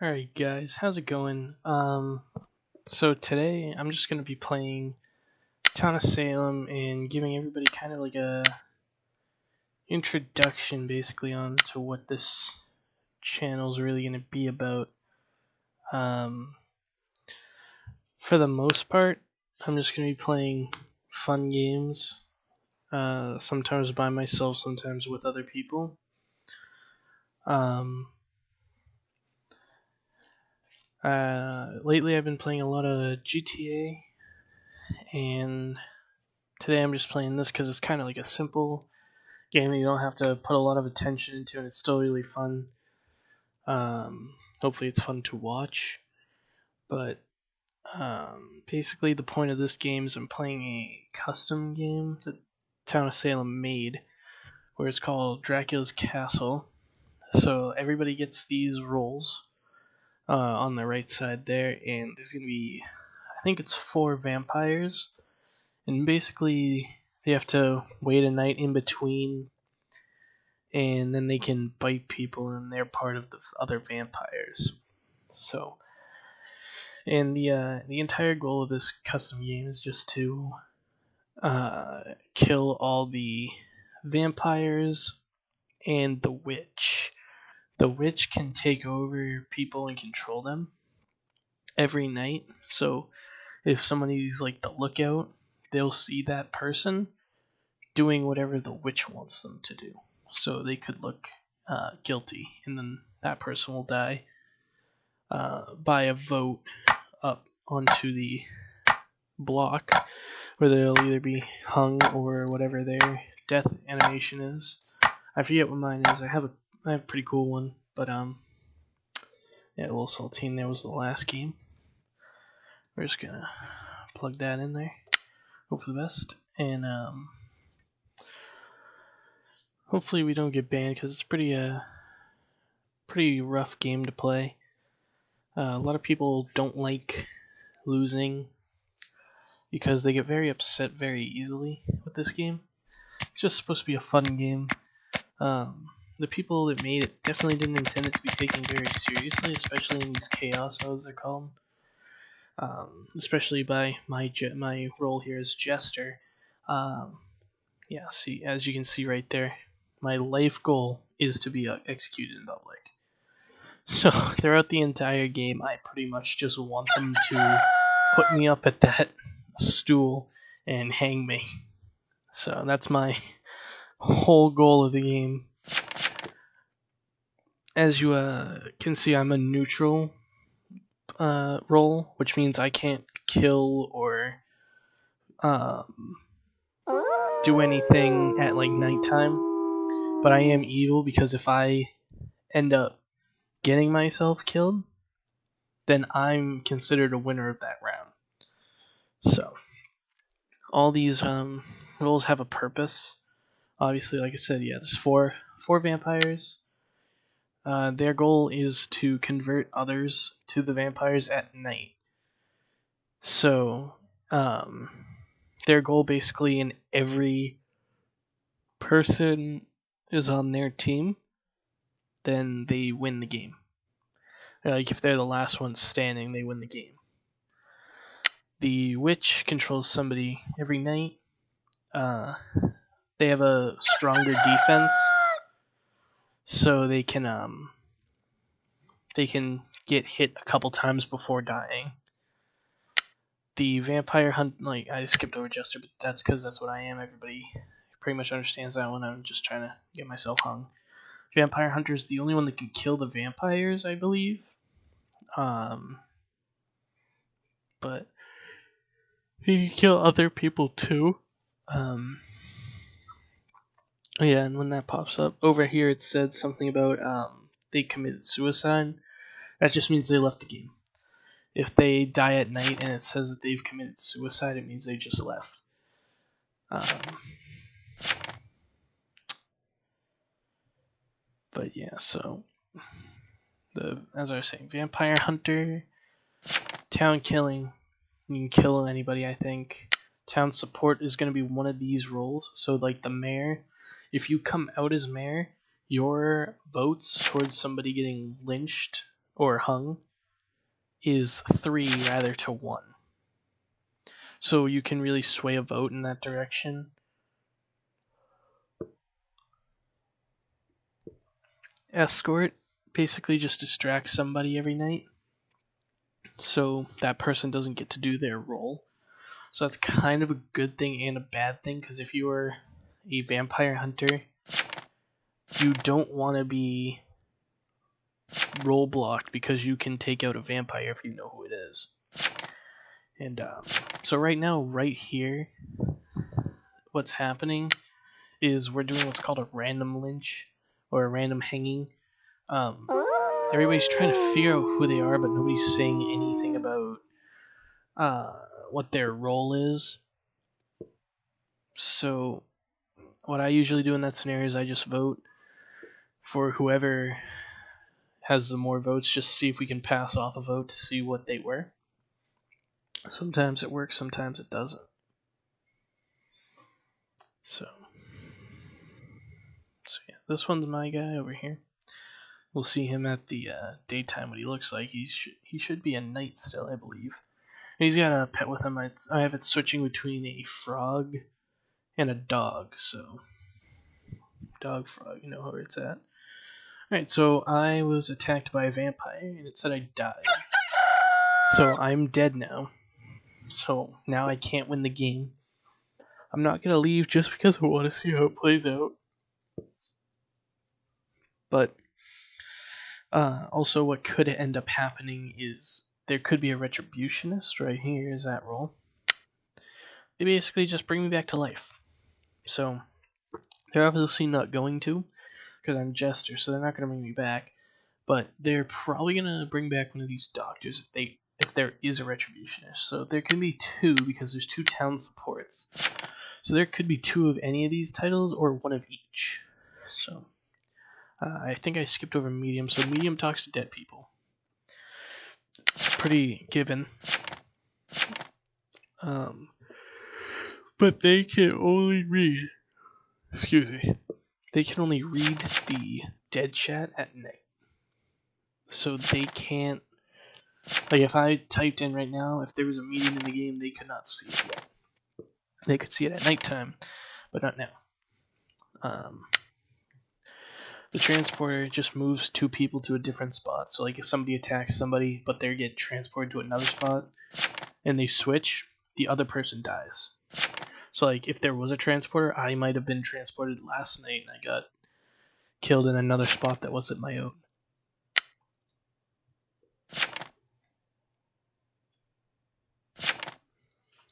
Alright guys, how's it going? So today I'm just gonna be playing Town of Salem and giving everybody kind of like a introduction basically on to what this channel is really gonna be about. Um, for the most part, I'm just gonna be playing fun games, sometimes by myself, sometimes with other people. Lately I've been playing a lot of GTA, and today I'm just playing this because it's kind of like a simple game that you don't have to put a lot of attention into, and it's still really fun. Hopefully it's fun to watch. But basically the point of this game is I'm playing a custom game that Town of Salem made, where it's called Dracula's Castle. So everybody gets these rolls on the right side there, and there's going to be, I think it's 4 vampires, and basically they have to wait a night in between, and then they can bite people, and they're part of the other vampires. So, and the entire goal of this custom game is just to kill all the vampires and the witch. The witch can take over people and control them every night. So if somebody's like the lookout, they'll see that person doing whatever the witch wants them to do. So they could look guilty, and then that person will die by a vote up onto the block, where they'll either be hung or whatever their death animation is. I forget what mine is. I have a pretty cool one, but yeah, a little saltine. There was the last game. We're just gonna plug that in there. Hope for the best, and hopefully we don't get banned because it's pretty rough game to play. A lot of people don't like losing because they get very upset very easily with this game. It's just supposed to be a fun game. The people that made it definitely didn't intend it to be taken very seriously, especially in these chaos modes they're called. Especially by my role here as Jester. Yeah, see, as you can see right there, my life goal is to be executed in public. So throughout the entire game, I pretty much just want them to put me up at that stool and hang me. So that's my whole goal of the game. As you can see, I'm a neutral role, which means I can't kill or do anything at like nighttime. But I am evil because if I end up getting myself killed, then I'm considered a winner of that round. So all these roles have a purpose. Obviously, like I said, yeah, there's four vampires. Their goal is to convert others to the vampires at night. So, their goal basically in every person is on their team, then they win the game. Like if they're the last one standing, they win the game. The witch controls somebody every night. They have a stronger defense, so they can get hit a couple times before dying. The vampire hunt, like I skipped over Jester, but that's because that's what I am. Everybody pretty much understands that one. I'm just trying to get myself hung. Vampire hunter is the only one that can kill the vampires, I believe. But he can kill other people too. Yeah, and when that pops up over here, it said something about they committed suicide. That just means they left the game. If they die at night and it says that they've committed suicide, it means they just left. But yeah, so as I was saying, vampire hunter, town killing. You can kill anybody, I think. Town support is going to be one of these roles. So like the mayor, if you come out as mayor, your votes towards somebody getting lynched or hung is 3 rather to 1. So you can really sway a vote in that direction. Escort basically just distracts somebody every night, so that person doesn't get to do their role. So that's kind of a good thing and a bad thing, because if you are a vampire hunter, you don't want to be role blocked because you can take out a vampire if you know who it is. And so right now, right here, what's happening is we're doing what's called a random lynch or a random hanging. Everybody's trying to figure out who they are, but nobody's saying anything about what their role is. So what I usually do in that scenario is I just vote for whoever has the more votes, just see if we can pass off a vote to see what they were. Sometimes it works, sometimes it doesn't. So yeah, this one's my guy over here. We'll see him at the daytime, what he looks like. He should be a knight still, I believe. And he's got a pet with him. I have it switching between a frog and a dog, so dog, frog, you know where it's at. Alright, so I was attacked by a vampire, and it said I died. So I'm dead now. So now I can't win the game. I'm not going to leave just because I want to see how it plays out. But also what could end up happening is there could be a retributionist. Right here is that role. They basically just bring me back to life. So they're obviously not going to, because I'm Jester, so they're not going to bring me back. But they're probably going to bring back one of these doctors if there is a retributionist. So there can be 2 because there's 2 town supports. So there could be 2 of any of these titles or 1 of each. So I think I skipped over medium. So medium talks to dead people. It's pretty given. But they can only read. Excuse me. They can only read the dead chat at night. So they can't. Like if I typed in right now, if there was a medium in the game, they could not see it yet. They could see it at nighttime, but not now. The transporter just moves 2 people to a different spot. So like if somebody attacks somebody, but they get transported to another spot, and they switch, the other person dies. So like if there was a transporter, I might have been transported last night and I got killed in another spot that wasn't my own.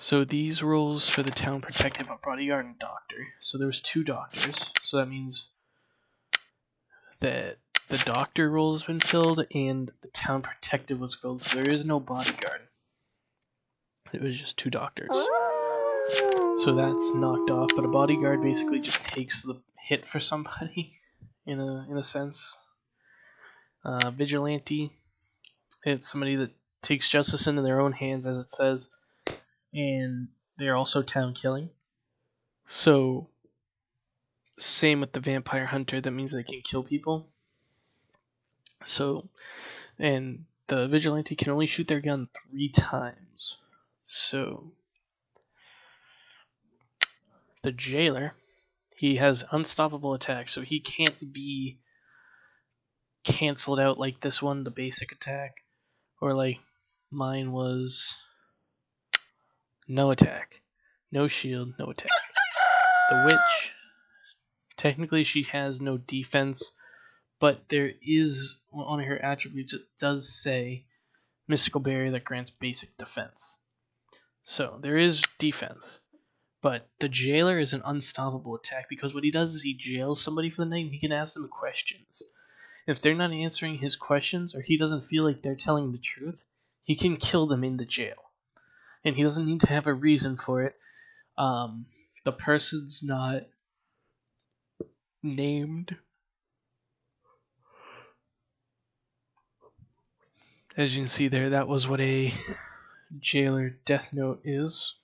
So these roles for the town protective are bodyguard and doctor. So there was 2 doctors. So that means that the doctor role has been filled and the town protective was filled. So there is no bodyguard. It was just 2 doctors. So that's knocked off. But a bodyguard basically just takes the hit for somebody, in a sense. Vigilante, it's somebody that takes justice into their own hands, as it says. And they're also town killing. So, same with the vampire hunter, that means they can kill people. So, and the vigilante can only shoot their gun 3 times. So, the jailer, he has unstoppable attack, so he can't be cancelled out like this one, the basic attack, or like mine was no attack, no shield, no attack. The witch, technically she has no defense, but there is, on her attributes, it does say mystical barrier that grants basic defense. So there is defense, but the jailer is an unstoppable attack because what he does is he jails somebody for the night and he can ask them questions. If they're not answering his questions or he doesn't feel like they're telling the truth, he can kill them in the jail. And he doesn't need to have a reason for it. The person's not named. As you can see there, that was what a jailer death note is.